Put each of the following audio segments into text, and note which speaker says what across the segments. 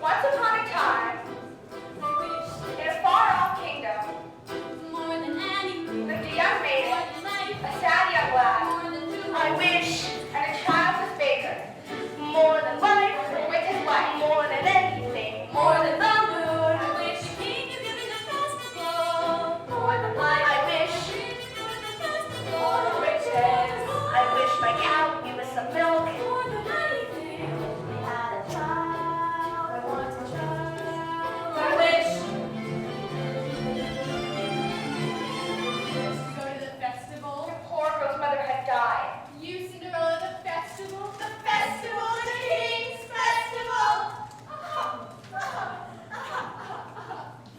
Speaker 1: Once upon a time,
Speaker 2: I wish
Speaker 1: in a far-off kingdom,
Speaker 2: more than anything,
Speaker 1: lived a young maiden,
Speaker 2: more than life,
Speaker 1: a sad young lad.
Speaker 2: more than truth.
Speaker 1: I wish, and a childless baker, more than life, with his life, more than anything, more than the moon.
Speaker 2: I wish the king is giving a festival,
Speaker 1: More than life, I wish,
Speaker 2: giving a festival,
Speaker 1: more than riches. I wish my cow would give us some milk.
Speaker 2: more than anything.
Speaker 1: We had a child, I want a child.
Speaker 2: I wish
Speaker 3: To go to the festival.
Speaker 1: The poor girl's mother had died.
Speaker 3: You, Cinderella, the festival.
Speaker 1: The festival, the king's festival.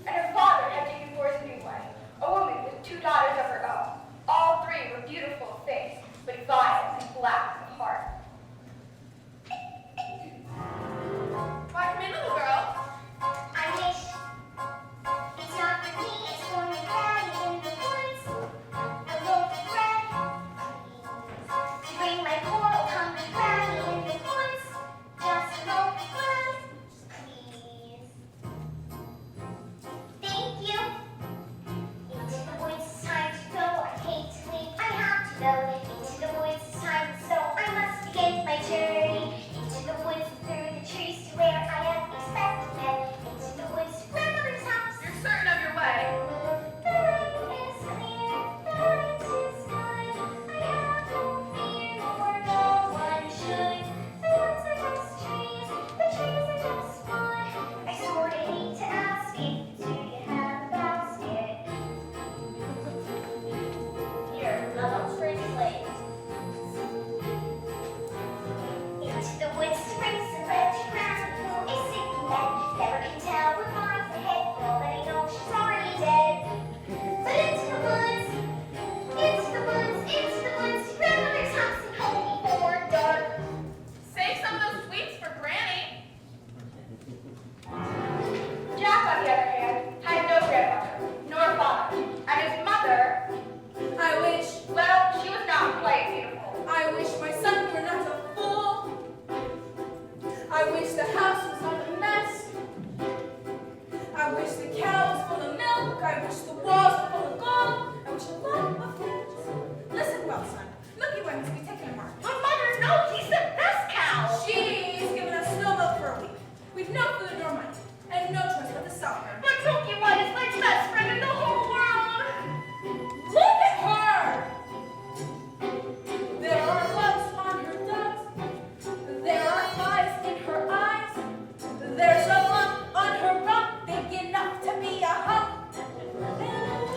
Speaker 1: And her father had taken for his new wife a woman with two daughters of her own. All three were beautiful of face, but vile and black of heart.
Speaker 3: Why, come in, little girl.
Speaker 4: I wish it's not for me, it's for my daddy in the woods. A loaf of bread, please. To bring my poor old hungry granny in the woods. Just a loaf of bread, please. Thank you. Into the woods, it's time to go. I hate to leave, I have to go. Into the woods, it's time to sow. I must begin my journey. Into the woods and through the trees to where I am expected men. Into the woods to grandmother's house.
Speaker 3: You're certain of your way.
Speaker 4: The road is clear, the light is good. I have no fear, nor no one should. The woods are just trees, the trees are just wood. I sort of hate to ask it, do you have a basket? Here, I'll translate. Into the woods to bring some bread to grandma who is sick in bed. Never can tell what lies ahead, for all that I know she's already dead. But into the woods, to grandmother's house and home before dark.
Speaker 3: Save some of those sweets for Granny.
Speaker 1: Jack, on the other hand, had no grandmother, nor father, and his mother,
Speaker 2: I wish
Speaker 1: well, she was not quite beautiful.
Speaker 2: I wish my son were not a fool. I wish the house was not a mess. I wish the cow was full of milk. I wish the walls were full of gold. I wish a lot of things. Listen well, son. Milky Way must be taken apart.
Speaker 1: But mother, no, he's the best cow.
Speaker 2: She's given us no milk for a week. We've no food nor money, and no choice but to sell her.
Speaker 1: But Milky White is my best friend in the whole world.
Speaker 2: Look at her! There are bugs on her ducks. There are flies in her eyes. There's a lump on her rump big enough to be a hump. And a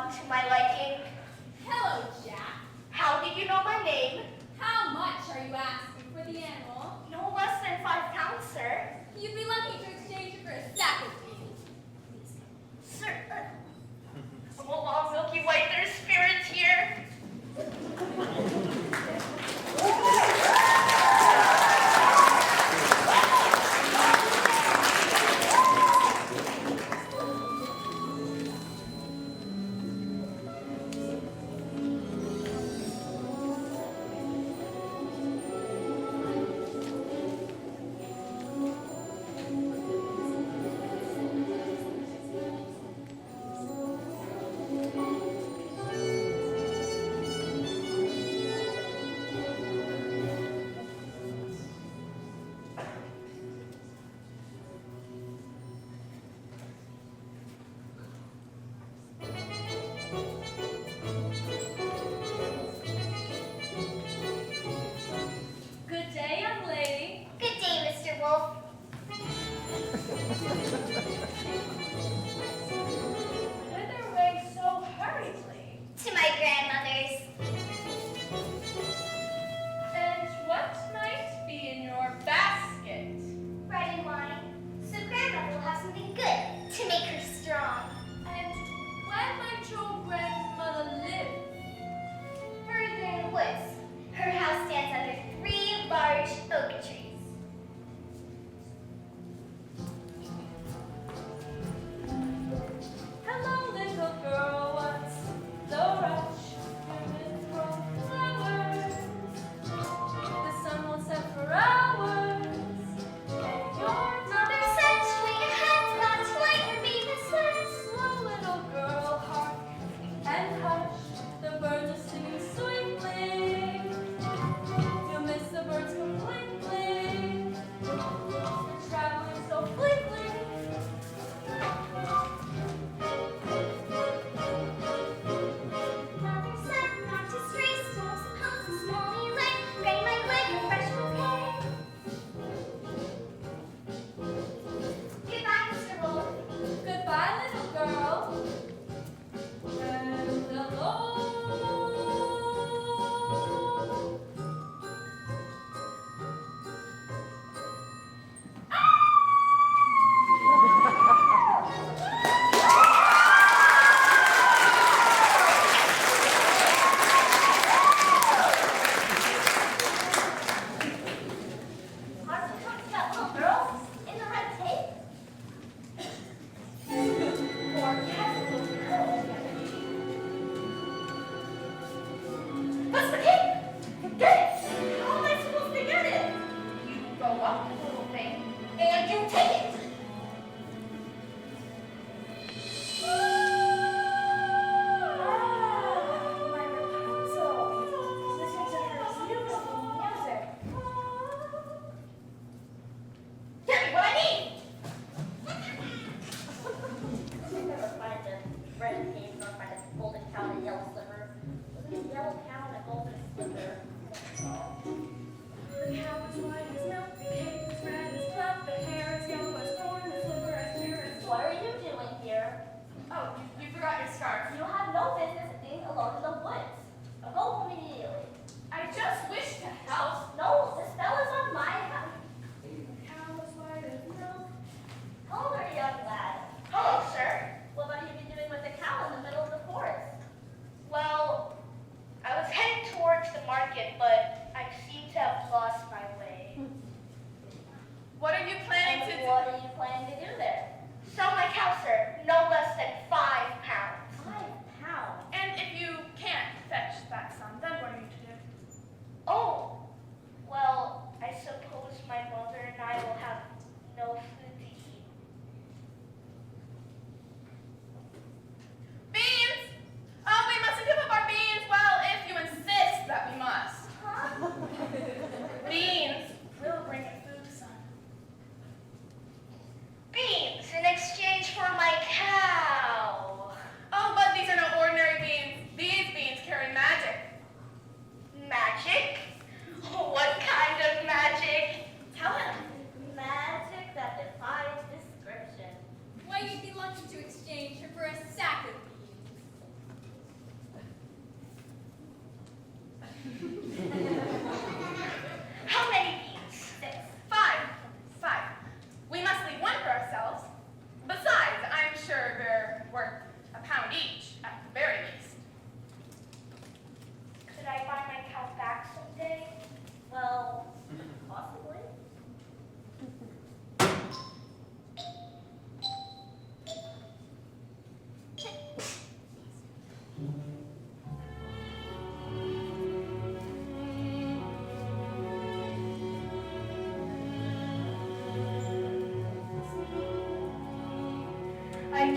Speaker 1: dog to my liking.
Speaker 3: Hello, Jack.
Speaker 1: How did you know my name?
Speaker 3: How much are you asking for the animal?
Speaker 1: No less than 5 pounds, sir.
Speaker 3: You'd be lucky to exchange it for a sack of beans.
Speaker 1: Sir, come along, Milky White. There's spirits here.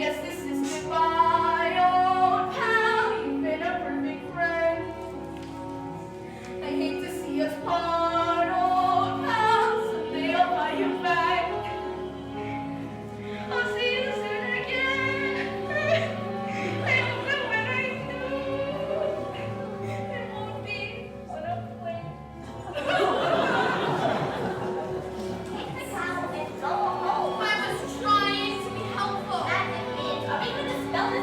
Speaker 2: guess this is goodbye, old pal. You've been a perfect friend. I hate to see us part, old pal. Someday I'll buy you back. I'll see you soon again. I hope that when I do, it won't be on a plane.
Speaker 4: Take the towel and go home.
Speaker 3: I was trying to be helpful.
Speaker 4: As it is, are we going to spell this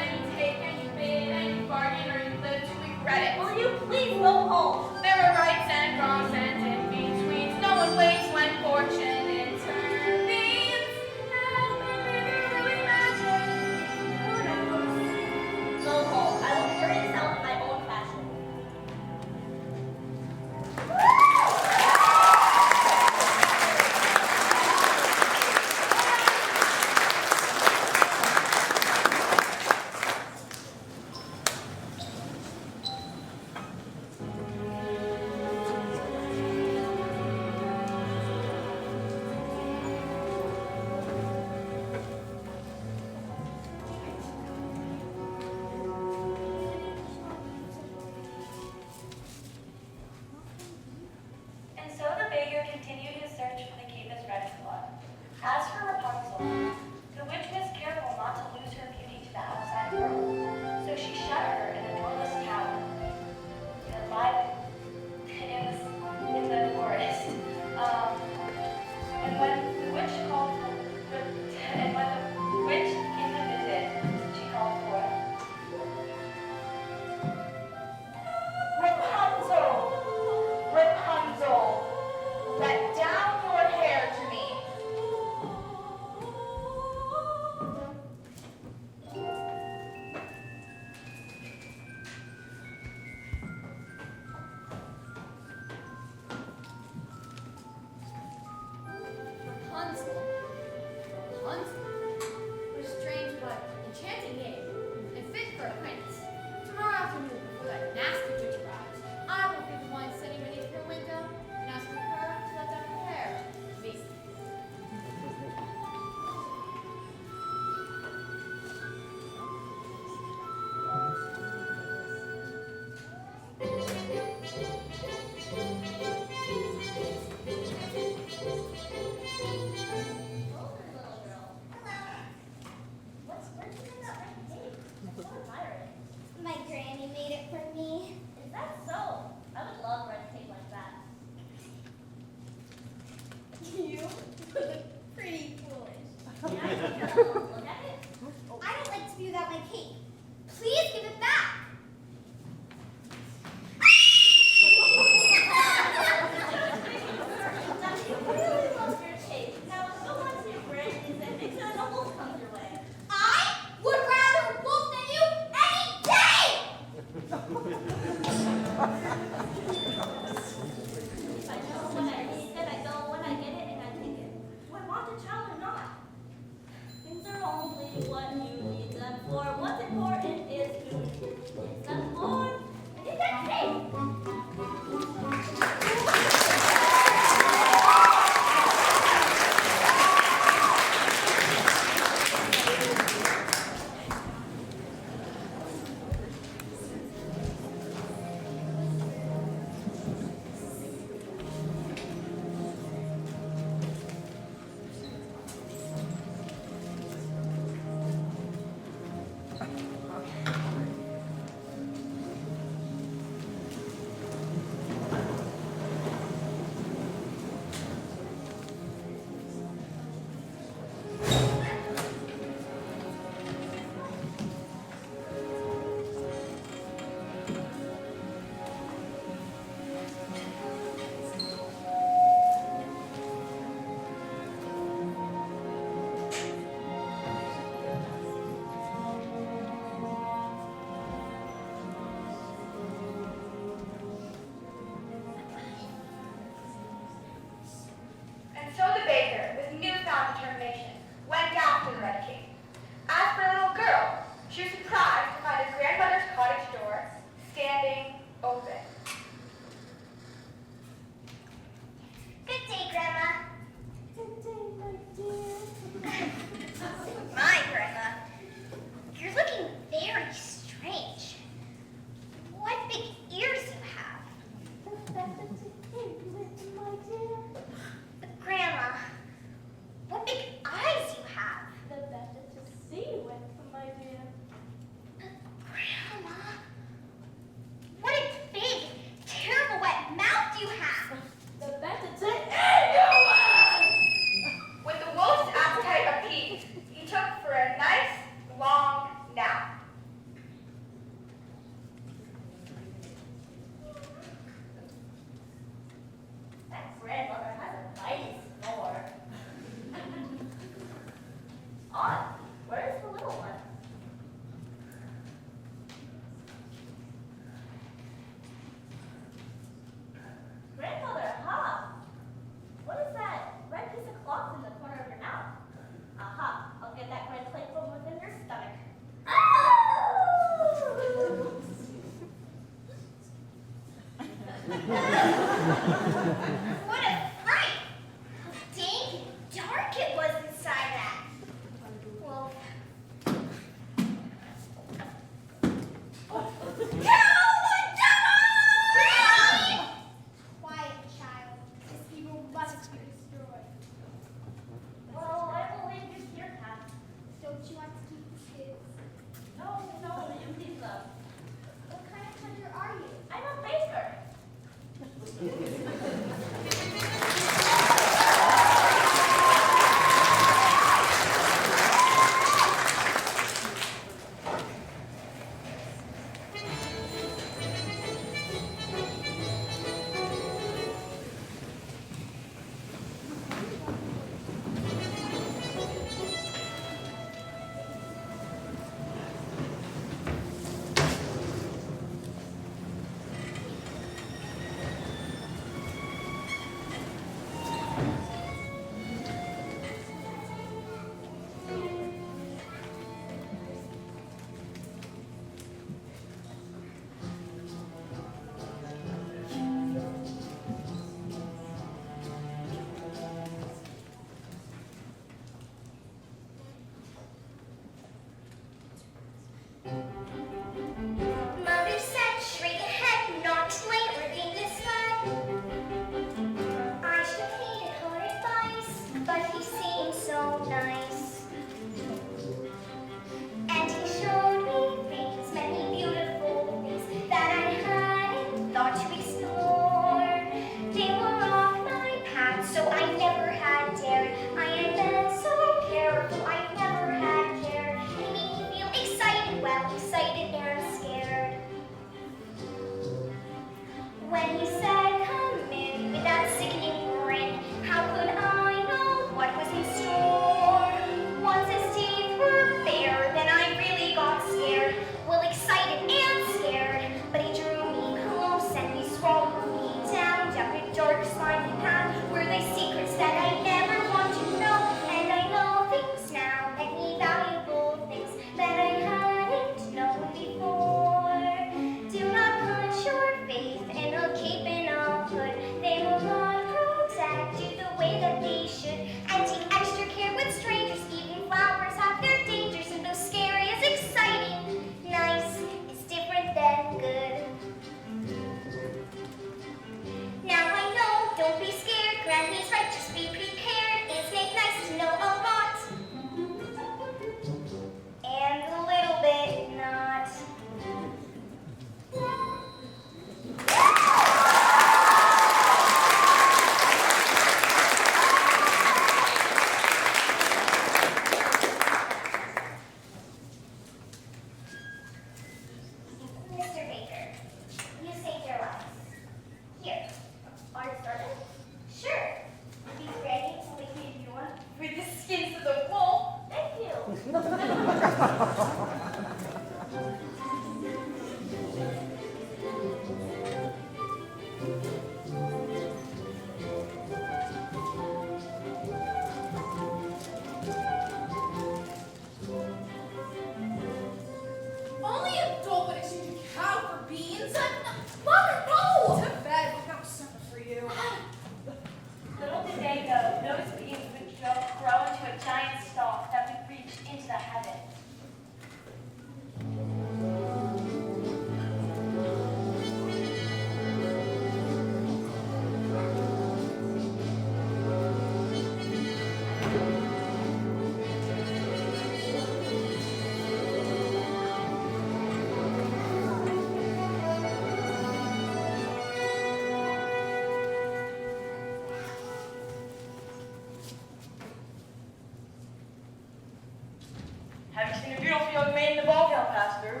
Speaker 5: pass through?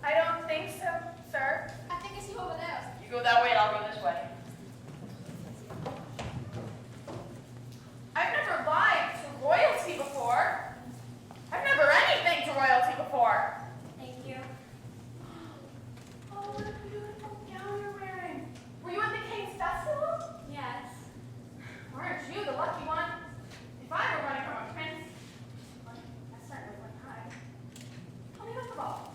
Speaker 2: I don't think so, sir.
Speaker 3: I think it's you over there.
Speaker 5: You go that way and I'll go this way.
Speaker 2: I've never lied to royalty before. I've never anything to royalty before.
Speaker 3: Thank you.
Speaker 2: Oh, what a beautiful gown you're wearing. Were you at the King's Festival?
Speaker 3: Yes.
Speaker 2: Aren't you the lucky one? If I were running from a prince, well, I certainly wouldn't hide. Tell me about the ball.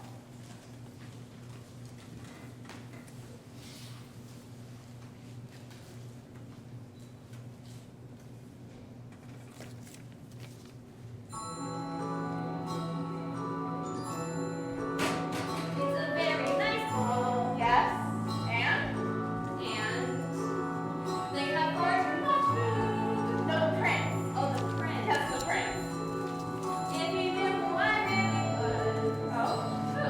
Speaker 3: It's a very nice ball.
Speaker 2: Yes, and?
Speaker 3: And they have cards not food.
Speaker 2: No, the prince.
Speaker 3: Oh, the prince.
Speaker 2: Yes, the prince.
Speaker 3: If you knew who I really was.
Speaker 2: Oh, who?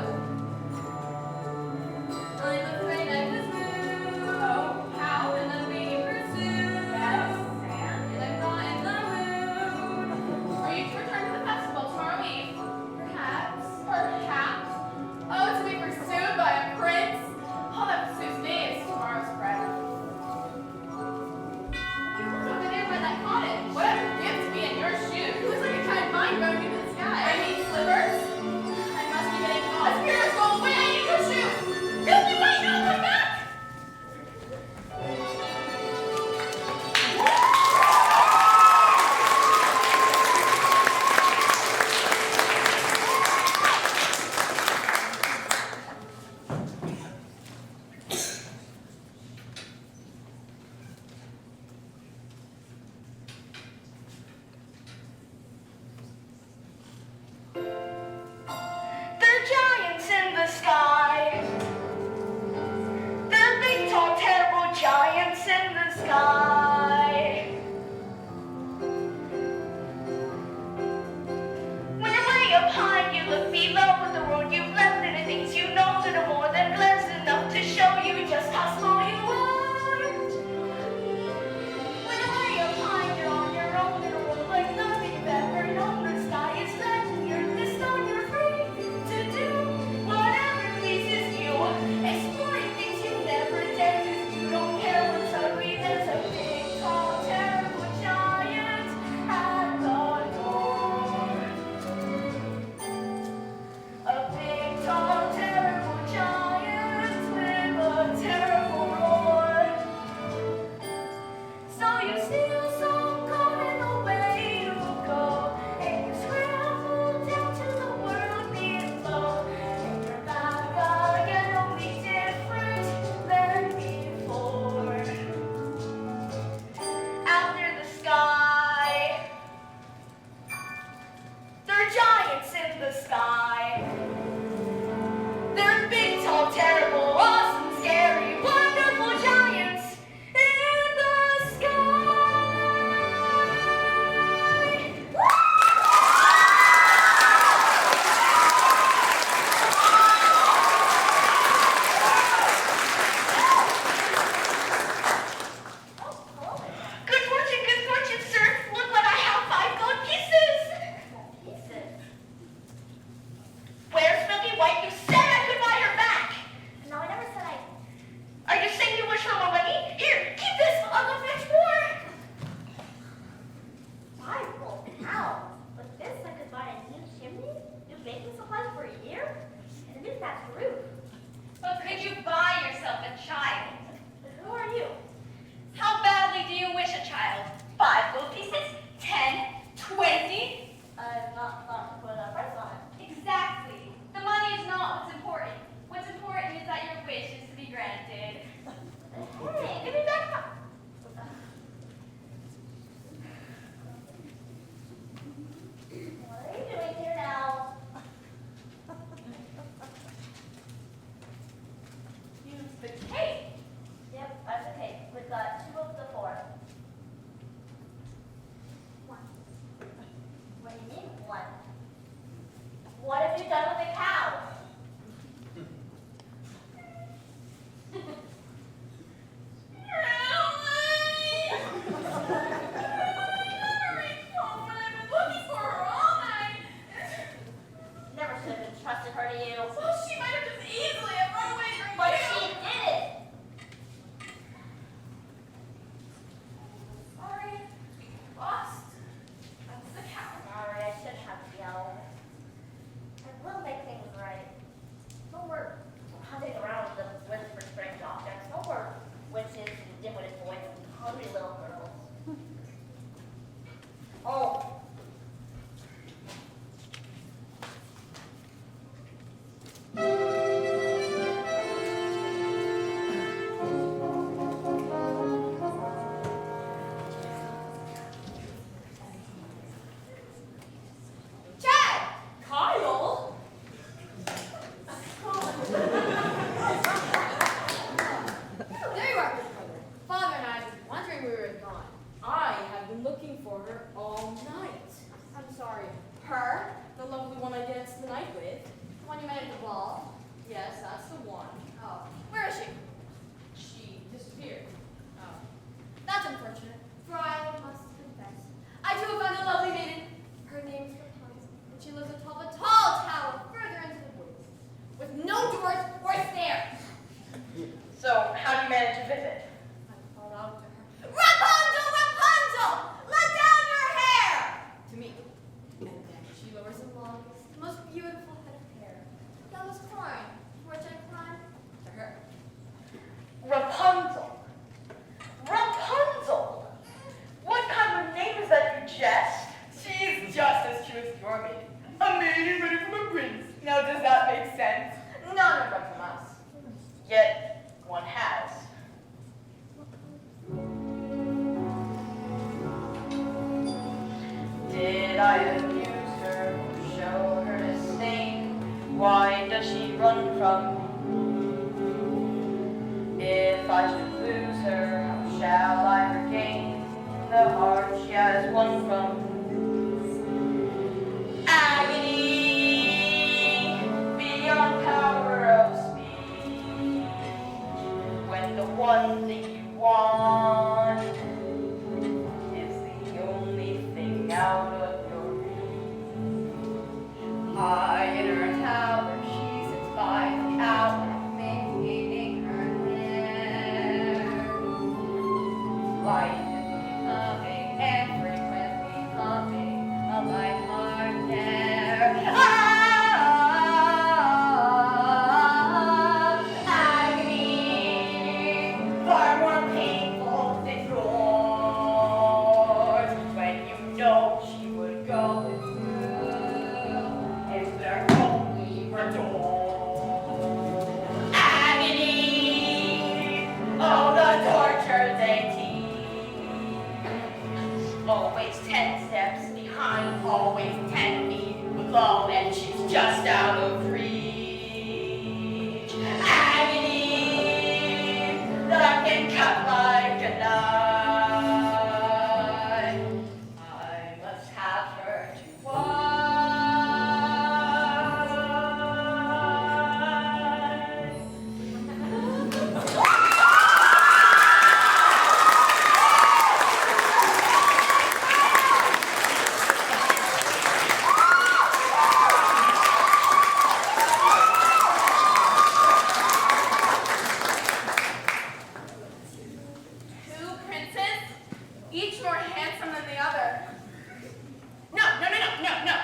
Speaker 3: I'm afraid I was rude.
Speaker 2: Oh, how?
Speaker 3: And I'm being pursued.
Speaker 2: Yes, and?
Speaker 3: And I'm not in the mood.
Speaker 2: Are you to return to the festival tomorrow eve?
Speaker 3: Perhaps.
Speaker 2: Perhaps. Oh, to be pursued by a prince? All that pursues me is tomorrow's bread.
Speaker 3: You look over there by that cottage.
Speaker 2: Whatever gift to be in your shoes? It looks like a giant vine growing into the sky. I need slippers. I must be getting caught. Spirits, go away! I need your shoes! Help me right now! Come back!
Speaker 1: They're giants in the sky. They're big, tall, terrible giants in the sky. When you're way up high, you look below at the world you've left and the things you know that are more than glance enough to show you just how small you are. When you're way up high, you're on your own in a world like nothing you've ever known. The sky is red and you're the stone. You're free to do whatever pleases you, exploring things you never dared, 'cause you don't care what's ugly. There's a big, tall, terrible giant at the door. A big, tall, terrible giant with a terrible roar. So you steal some cold and away you go, and you scramble down to the world below, and you're back again, only different than before. Out near the sky, there are giants in the sky. They're big, tall, terrible, awesome, scary, wonderful giants in the sky. Good fortune, sir. Look what I have, 5 gold pieces. Where's Milky White? You said I could buy her back.
Speaker 4: No, I never said I.
Speaker 1: Are you saying you wish for more money? Here, keep this. I'll go fetch more.
Speaker 4: 5 gold cows. With this, I could buy a new chimney, new baking supplies for a year, and a new thatched roof.
Speaker 3: But could you buy yourself a child?
Speaker 4: But who are you?
Speaker 3: How badly do you wish a child? 5 gold pieces? 10? 20?
Speaker 4: I've not thought to put a price on it.
Speaker 3: Exactly. The money is not what's important. What's important is that your wish is to be granted.
Speaker 4: Hey, give me back my. What are you doing here now?
Speaker 2: Well, she might have just easily have run away from
Speaker 3: But
Speaker 2: you.
Speaker 3: she did it.
Speaker 2: Sorry, lost. That's the cow.
Speaker 3: Sorry, I should have yelled. I will make things right. No more hunting around with for strange objects. No more witches and dim-witted boys and hungry little girls. Oh.
Speaker 2: Chad! Kyle?
Speaker 5: There you are, Miss Brother. Father and I have been wondering where you were gone. I have been looking for her all night. I'm sorry. Her? The lovely one I danced the night with? The one you met at the ball? Yes, that's the one. Oh. Where is she? She disappeared. Oh. That's unfortunate, for I must confess. I too have found a lovely maiden. Her name's Rapunzel, and she lives atop a tall tower further into the woods, with no doors or stairs.
Speaker 6: So, how do you manage to visit?
Speaker 5: I called out to her, Rapunzel, Rapunzel, let down your hair! To me. And then she lowers the longest, most beautiful head of hair, yellow as corn, to which I climb to her.
Speaker 6: Rapunzel. Rapunzel! What kind of name is that, you jest? She's just as true as your maiden. A maiden ready from a prince. Now, does that make sense? None of them from us. Yet, one has. Did I abuse her, show her disdain? Why does she run from me? If I should lose her, how shall I regain the heart she has won from? Agony beyond power of speech. When the one thing you want is the only thing out of your reach. High in her tower, she sits by the hour, maintaining her hair. Life is becoming and frequently humming a light heart there. Agony, far more painful than yours. When you know she would go with you, if there only were doors. Agony, oh the torture they teach. Always 10 steps behind, always 10 feet below, and she's just out of reach. Agony that can cut like a knife. I must have her to
Speaker 2: Two princes, each more handsome than the other. No.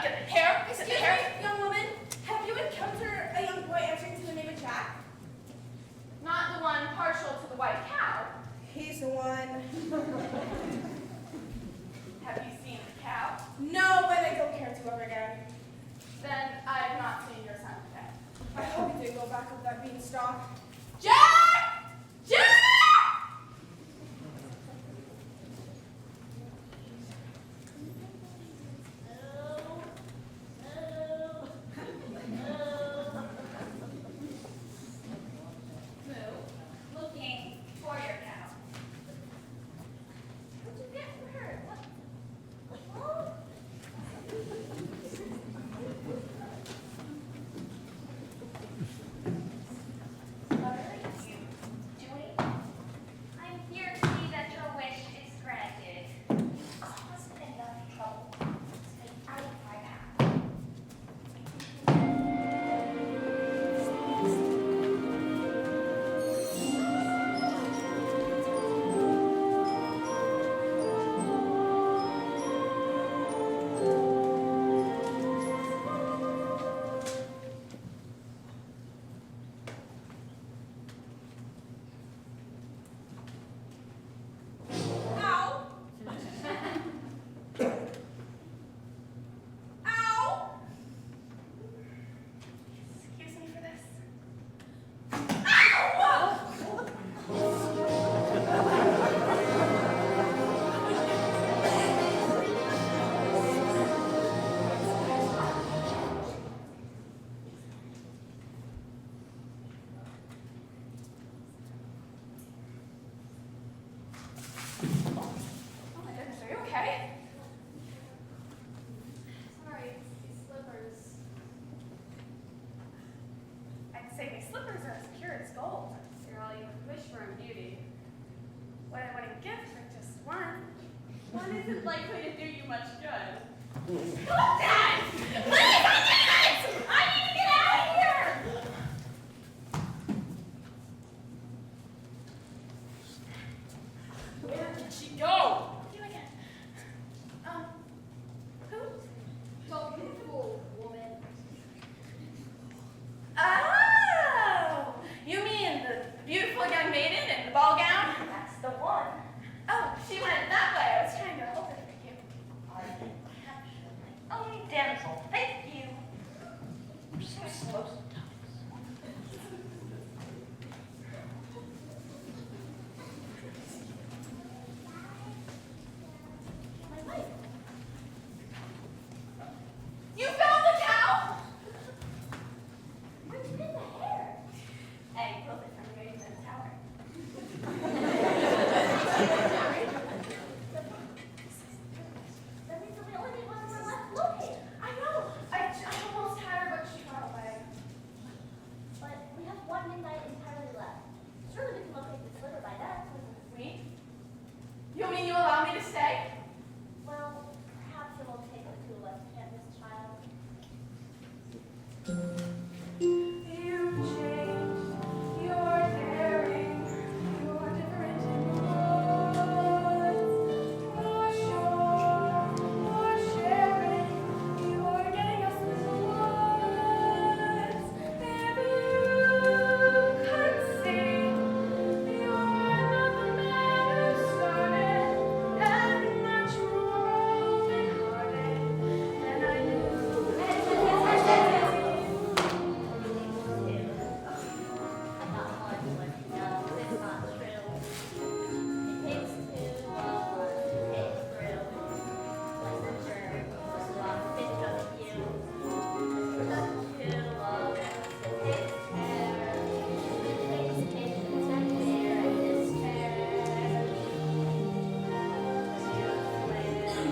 Speaker 2: Get the hair.
Speaker 5: Excuse me, young woman. Have you encountered a young boy answering to the name of Jack?
Speaker 2: Not the one partial to the white cow.
Speaker 5: He's the one.
Speaker 2: Have you seen the cow?
Speaker 5: No, but I don't care to ever again.
Speaker 2: Then I have not seen your son today.
Speaker 5: I hope he didn't go back up that beanstalk. Jack! Jack!
Speaker 3: Looking for your cow.
Speaker 5: What'd you get for her? What?
Speaker 3: Butter, you
Speaker 2: say these slippers are as pure as gold.
Speaker 5: You're all you could wish for in beauty.
Speaker 2: What I wouldn't give for just one.
Speaker 5: One isn't likely to do you much good.
Speaker 2: Stop that! Please, I need it! I need to get out of here!
Speaker 5: Where did she go?
Speaker 2: You again. Who?
Speaker 3: Don't be a fool, woman.
Speaker 2: Oh! You mean the beautiful young maiden in the ball gown?
Speaker 3: That's the one.
Speaker 2: Oh, she went that way. I was trying to hold it for you.
Speaker 3: I can capture my
Speaker 1: Oh, damsel, thank you.
Speaker 3: You're so slow sometimes. My wife.
Speaker 2: You found the cow?
Speaker 3: Where'd you get the hair?
Speaker 2: I pulled it from the Raven Tower.
Speaker 3: That means that we only need one more left looking.
Speaker 2: I know. I almost had her, but she got away.
Speaker 3: But we have one midnight entirely left. Surely we can locate the slipper by then.
Speaker 2: We? You mean you allow me to stay?
Speaker 3: Well, perhaps it won't take the two of us to get this child.
Speaker 2: You changed. You're daring. You're different in the woods. More sure. More sharing. You're getting us in the woods. If you could see, you're not the man who started, and much more open-hearted than I knew.
Speaker 3: Not much, but no, it's not true. It takes two of us to take through. Licensure was a lot of fish of you. The two of us to take care. It takes patience and fear and despair. Just where you can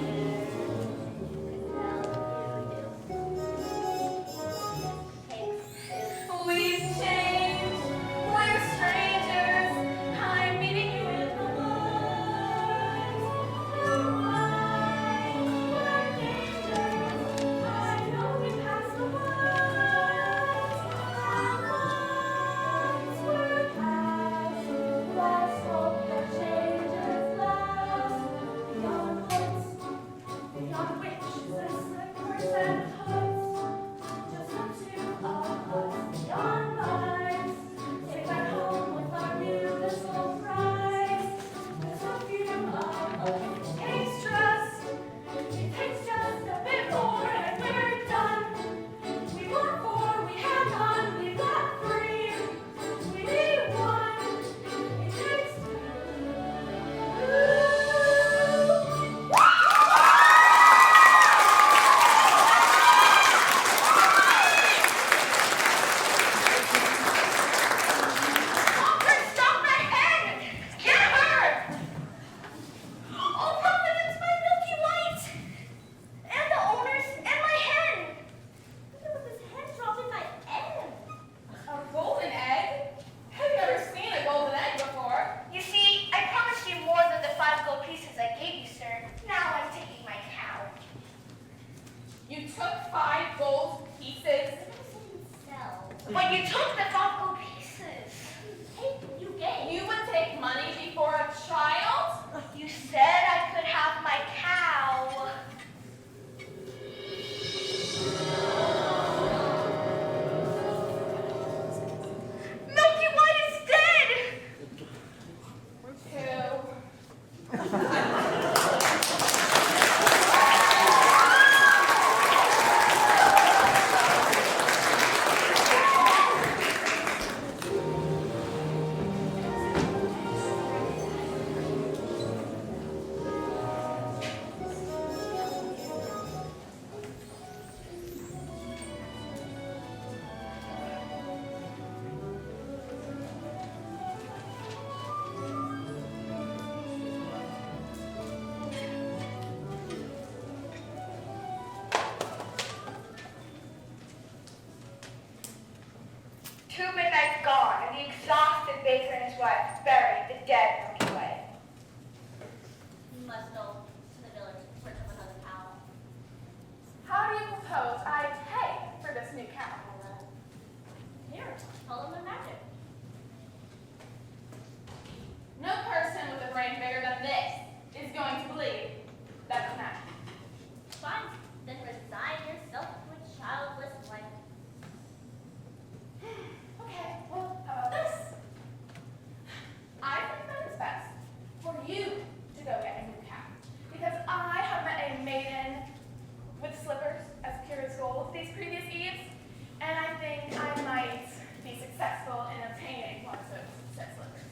Speaker 3: takes two.
Speaker 2: We've changed. We're strangers. I'm meeting you in the woods. We're wild. We're dangerous. I know we passed the woods. Our lives were past. Let's hope that changes last. Beyond woods, beyond witches and slippers and hoods. Just the two of us beyond lives. Safe at home with our beautiful prize. There's a few of us. It takes trust. It takes just a bit more and we're done. We want four, we had none. We got three. We need one. It takes two. Stop my head! Get her! Oh, Providence, my Milky White! And the owners and my hen!
Speaker 3: Look at this head drop in my egg.
Speaker 2: A golden egg? Have you ever seen a golden egg before?
Speaker 1: You see, I promised you more than the 5 gold pieces I gave you, sir. Now I'm taking my cow.
Speaker 2: You took 5 gold pieces.
Speaker 3: Sell.
Speaker 1: But you took the 5 gold pieces.
Speaker 3: Take, you gave.
Speaker 2: You would take money before a child?
Speaker 1: You said I could have my cow. Milky White is dead!
Speaker 2: Two.
Speaker 1: 2 midnights gone, and the exhausted baker and his wife buried the dead Milky Way.
Speaker 3: You must go to the village in search of another cow.
Speaker 2: How do you propose I pay for this new cow?
Speaker 3: Here, tell them the magic.
Speaker 2: No person with a brain bigger than this is going to believe that's an act.
Speaker 3: Fine, then resign yourself to a childless life.
Speaker 2: Okay, well, how about this? I think that it's best for you to go get a new cow. Because I have met a maiden with slippers as pure as gold these previous eves, and I think I might be successful in obtaining one of those said slippers.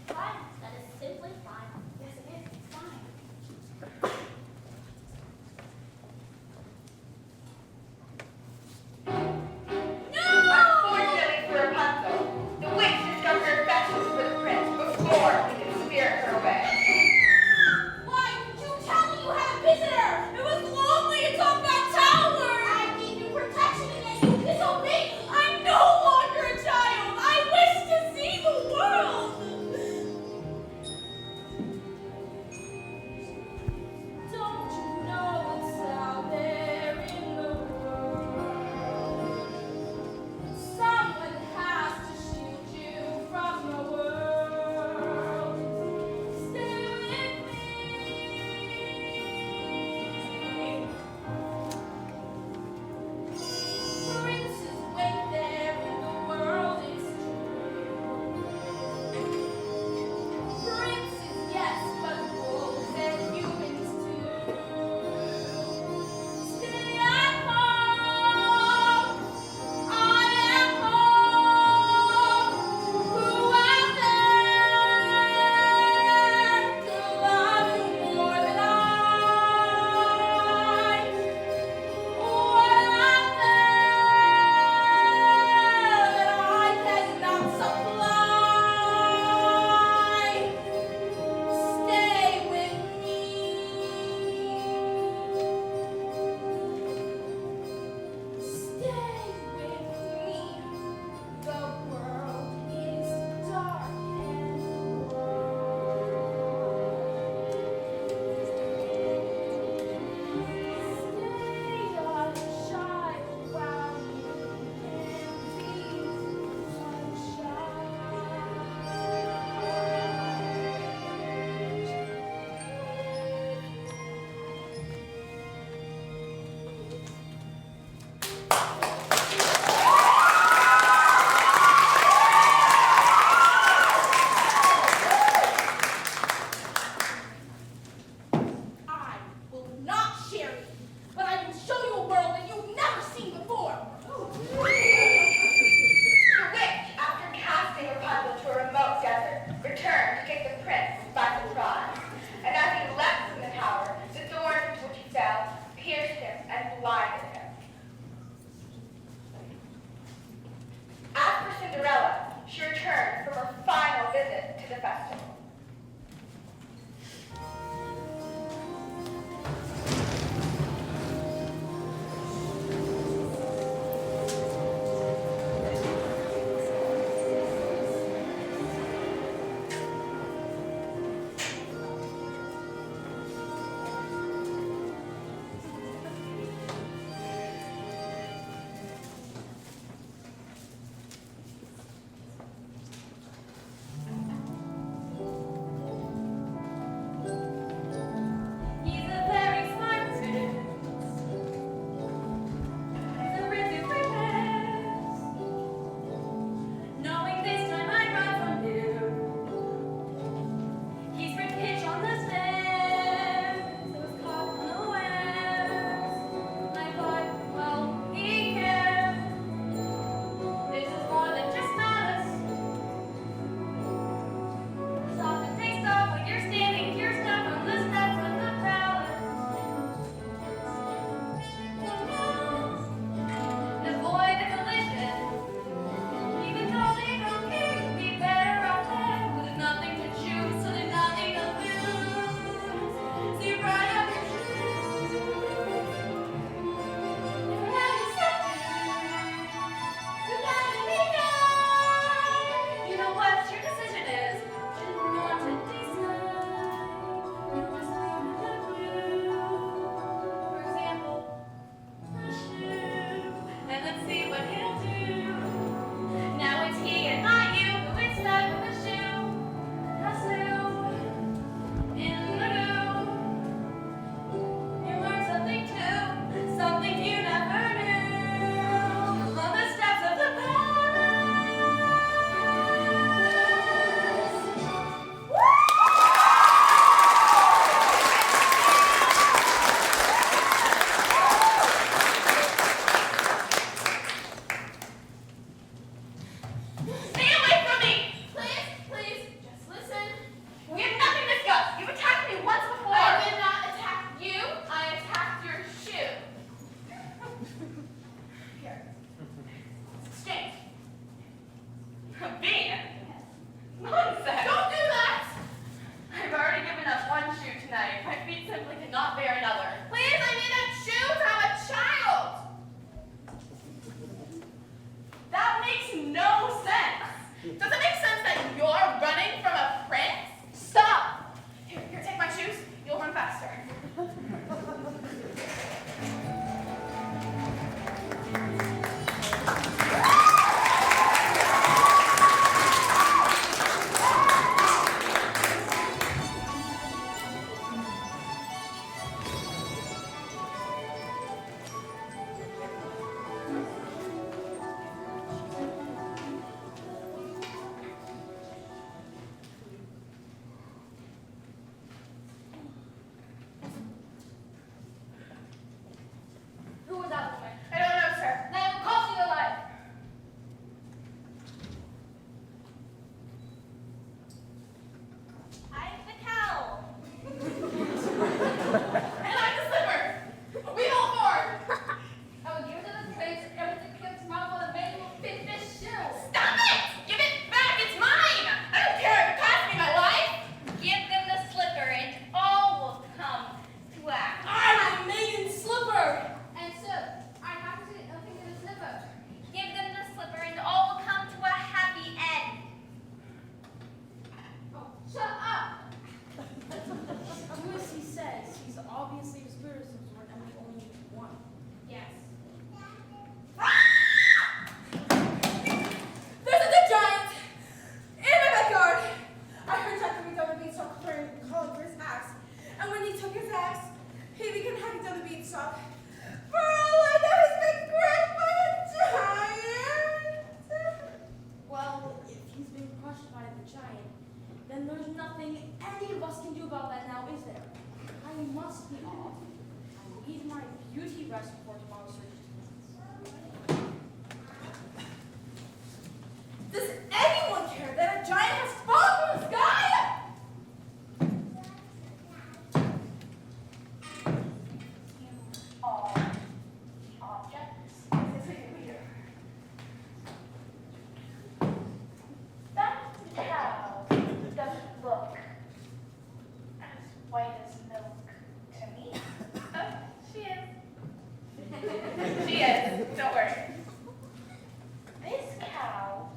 Speaker 3: Fine, that is simply fine.
Speaker 2: Yes, it is. It's fine.
Speaker 1: Unfortunately for Rapunzel, the witch discovered her affections for the prince before he could spirit her away.
Speaker 5: Why did you tell me you had a visitor? It was lonely atop that tower. I gave you protection and yet you disobeyed. I'm no longer a child. I wish to see the world. Don't you know what's out there in the world? Someone has to shield you from the world. Stay with me. Princes wait there in the world, it's true. Princes, yes, but wolves and humans too. Stay at home. I am home. Who out there could love you more than I? What out there that I cannot supply? Stay with me. Stay with me. The world is dark and Stay on shy while you can be I will not share it, but I will show you a world that you've never seen before.
Speaker 1: The witch, after casting Rapunzel to a remote desert, returned to take the prince by surprise. And as he leapt from the tower, the thorns into which he fell pierced him and blinded him. As for Cinderella, she returned from her final visit to the festival.
Speaker 6: makes no sense. Does it make sense that you're running from a prince? Stop! Here, take my shoes. You'll run faster.
Speaker 5: Who was that woman?
Speaker 6: I don't know, sir.
Speaker 5: Then it will cost you your life.
Speaker 3: I'm the cow.
Speaker 6: And I'm the slipper. We all four.
Speaker 5: I will give it to the prince and everything comes out for the manual fit this shoe.
Speaker 6: Stop it! Give it back. It's mine. I don't care if it costs me my life.
Speaker 3: Give them the slipper and all will come to act.
Speaker 2: I'm Megan Slipper.
Speaker 5: And so, I have to say nothing to the slipper.
Speaker 3: Give them the slipper and all will come to a happy end.
Speaker 5: Oh, shut up! Do as he says. He's obviously a spirit of some sort, and we only need one. Yes.
Speaker 2: There's a giant in my backyard. I heard Jack coming down the beanstalk calling for his axe. And when he took his axe, he began hacking down the beanstalk. For all I know, he's been crushed by a giant.
Speaker 5: Well, if he's been crushed by the giant, then there's nothing any of us can do about that now, is there? I must be off. I need my beauty rest before tomorrow's surgery.
Speaker 2: Does anyone care that a giant has fallen from the sky?
Speaker 1: All the objects. That cow doesn't look as white as milk to me.
Speaker 6: Oh, she is. She is. Don't worry.
Speaker 1: This cow's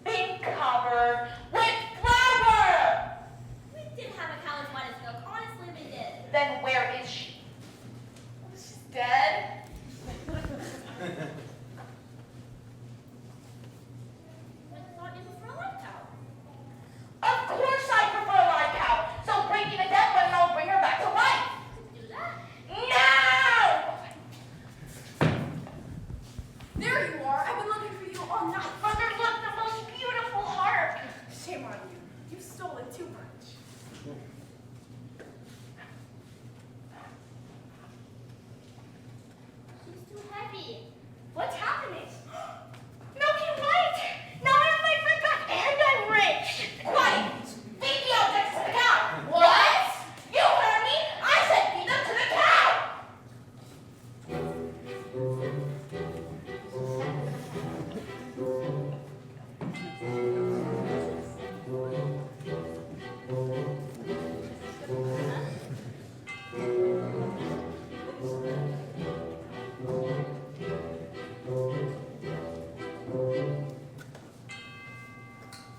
Speaker 1: been covered with flour!
Speaker 3: We didn't have a cow as white as milk. Honestly, we did.
Speaker 1: Then where is she?
Speaker 6: She's dead.
Speaker 3: We thought you prefer a live cow.
Speaker 1: Of course I prefer a live cow, so bring me the dead one and I'll bring her back to life.
Speaker 3: Do that.
Speaker 1: No!
Speaker 2: There you are. I've been looking for you all night.
Speaker 1: Mother, look, the most beautiful harp.
Speaker 2: Shame on you. You've stolen too much.
Speaker 3: She's too heavy.
Speaker 1: What's happening? Milky White! Now I have my friend back and I'm rich! Quiet! Feed the objects to the cow! What? You heard me! I said feed them to the cow!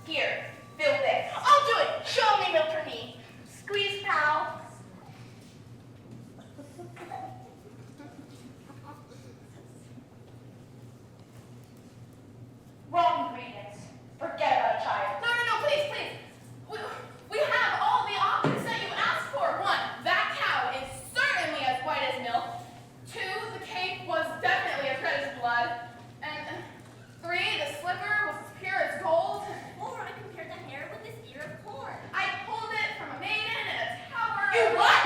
Speaker 1: Here, fill this. I'll do it! Show me, milk for me. Squeeze, pal. Wrong ingredients. Forget about a child.
Speaker 6: No, please, please. We have all the objects that you asked for. 1, that cow is certainly as white as milk. 2, the cake was definitely as red as blood. And 3, the slipper was as pure as gold.
Speaker 3: 4, I compared the hair with this ear of corn.
Speaker 6: I pulled it from a maiden in a tower.
Speaker 1: You what?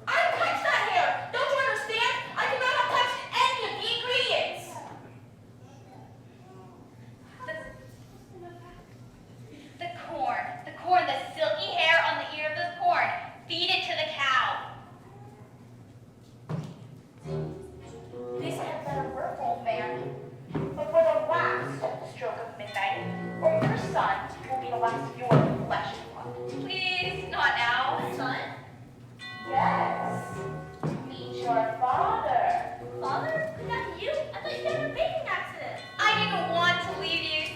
Speaker 1: I touched that hair. Don't you understand? I could not have touched any of the ingredients.
Speaker 3: The corn, the silky hair on the ear of the corn. Feed it to the cow.
Speaker 1: This had better work, old man. But for the last stroke of midnight, or your son will be the last of your flesh and blood.
Speaker 3: Please, not now. Son?
Speaker 1: Yes. Meet your father.
Speaker 3: Father? Is that you? I thought you got in a baking accident.
Speaker 1: I didn't want to leave you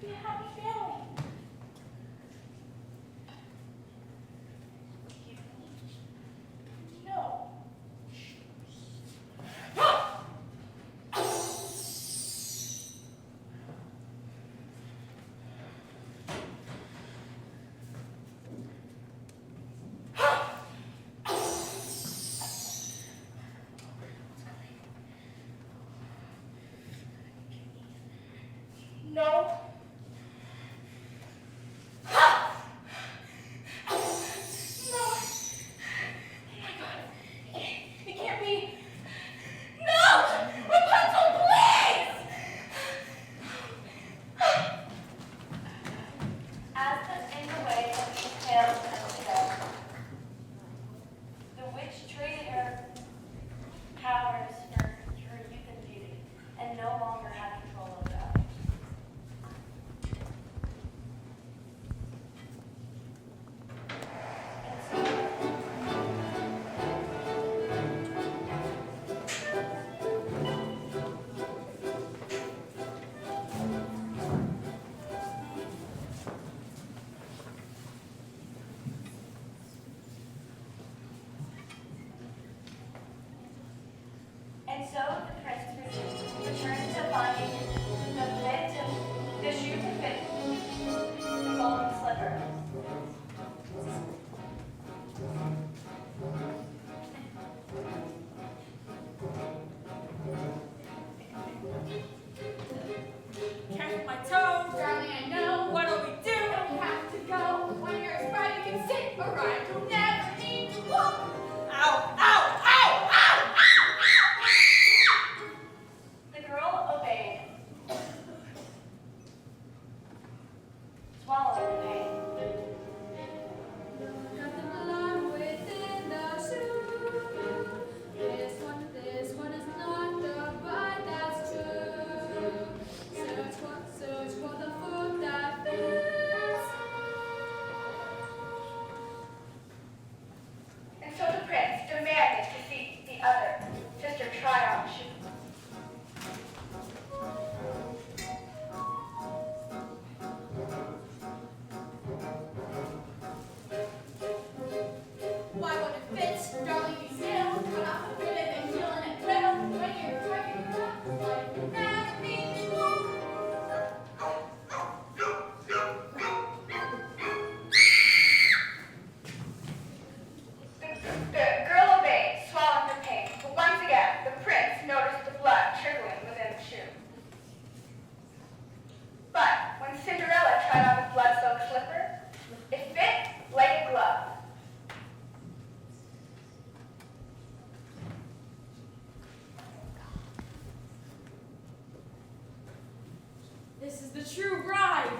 Speaker 2: be a happy family. No. No. No. Oh my God. It can't be. No! Rapunzel, please!
Speaker 1: As in the way of these tales and tales, the witch traded her powers for her youth and beauty, and no longer had control over others. And so, the prince returned to finding the shoe to fit the golden slipper.
Speaker 2: Careful my toe, darling, I know. What'll we do? We have to go. When you're a sprite, you can sit or ride. You'll never need to walk. Ow, ow, ow, ow, ow,
Speaker 1: The girl obeyed, swallowing the pain.
Speaker 2: Nothing alone within the shoe. This one is not the bride that's true. Search for the foot that fits.
Speaker 1: And so the prince demanded to see the other sister try on the shoe.
Speaker 2: Why would it fit? Darling, you still cut off a bit and feeling it brittle. When you're trying to run, like you never need to walk.
Speaker 1: The girl obeyed, swallowing her pain, but once again the prince noticed the blood trickling within the shoe. But when Cinderella tried on the blood-soaked slipper, it fit like a glove.
Speaker 5: This is the true bride.